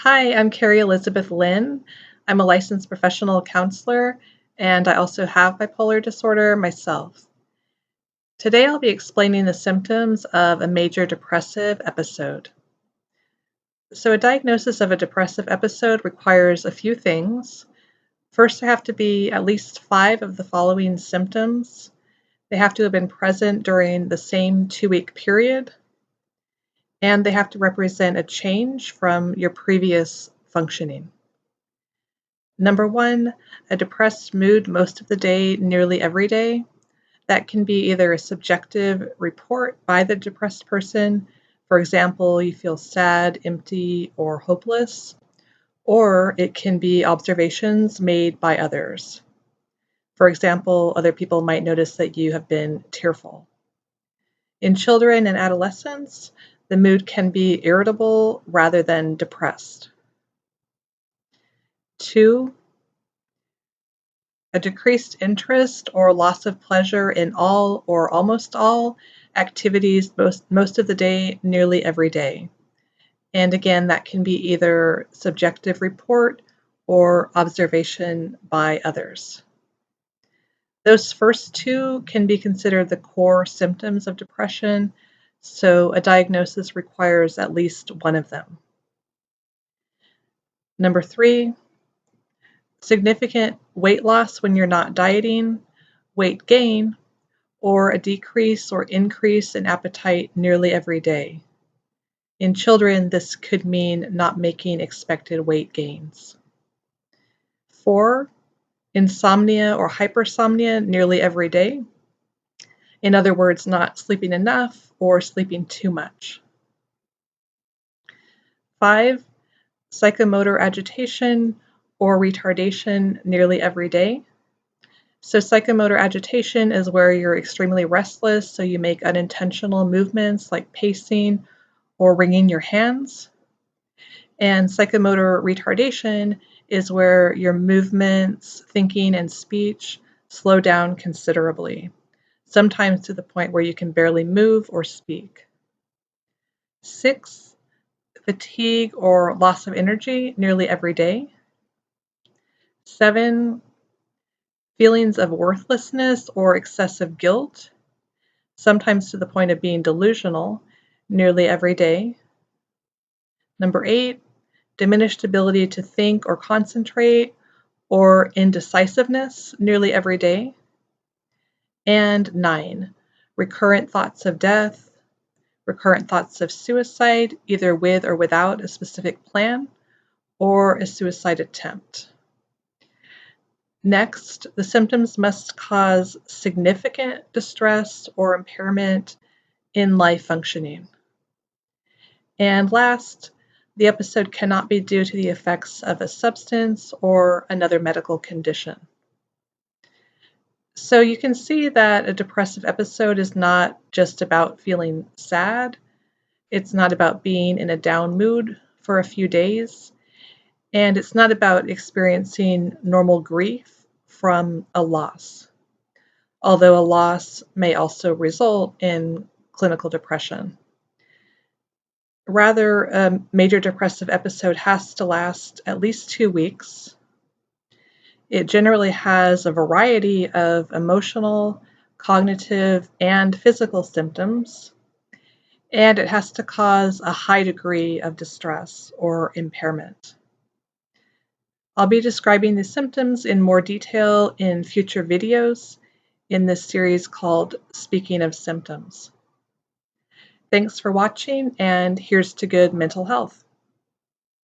Hi, I'm Carrie Elizabeth Lynn. I'm a licensed professional counselor, and I also have bipolar disorder myself. Today I'll be explaining the symptoms of a major depressive episode. So, a diagnosis of a depressive episode requires a few things. First, there have to be at least 5 of the following symptoms. They have to have been present during the same 2-week period, and they have to represent a change from your previous functioning. Number 1, a depressed mood most of the day, nearly every day. That can be either a subjective report by the depressed person, for example, you feel sad, empty, or hopeless, or it can be observations made by others. For example, other people might notice that you have been tearful. In children and adolescents, the mood can be irritable rather than depressed. 2, a decreased interest or loss of pleasure in all or almost all activities most of the day, nearly every day. And again, that can be either subjective report or observation by others. Those first two can be considered the core symptoms of depression, so a diagnosis requires at least one of them. Number 3, significant weight loss when you're not dieting, weight gain, or a decrease or increase in appetite nearly every day. In children, this could mean not making expected weight gains. 4, insomnia or hypersomnia nearly every day. In other words, not sleeping enough or sleeping too much. 5, psychomotor agitation or retardation nearly every day. So psychomotor agitation is where you're extremely restless, so you make unintentional movements like pacing or wringing your hands. And psychomotor retardation is where your movements, thinking, and speech slow down considerably, sometimes to the point where you can barely move or speak. 6, fatigue or loss of energy nearly every day. 7, feelings of worthlessness or excessive guilt, sometimes to the point of being delusional, nearly every day. Number 8, diminished ability to think or concentrate, or indecisiveness nearly every day. And 9, recurrent thoughts of death, recurrent thoughts of suicide, either with or without a specific plan, or a suicide attempt. Next, the symptoms must cause significant distress or impairment in life functioning. And last, the episode cannot be due to the effects of a substance or another medical condition. So you can see that a depressive episode is not just about feeling sad. It's not about being in a down mood for a few days. And it's not about experiencing normal grief from a loss, although a loss may also result in clinical depression. Rather, a major depressive episode has to last at least 2 weeks. It generally has a variety of emotional, cognitive, and physical symptoms, and it has to cause a high degree of distress or impairment. I'll be describing the symptoms in more detail in future videos in this series called Speaking of Symptoms. Thanks for watching, and here's to good mental health.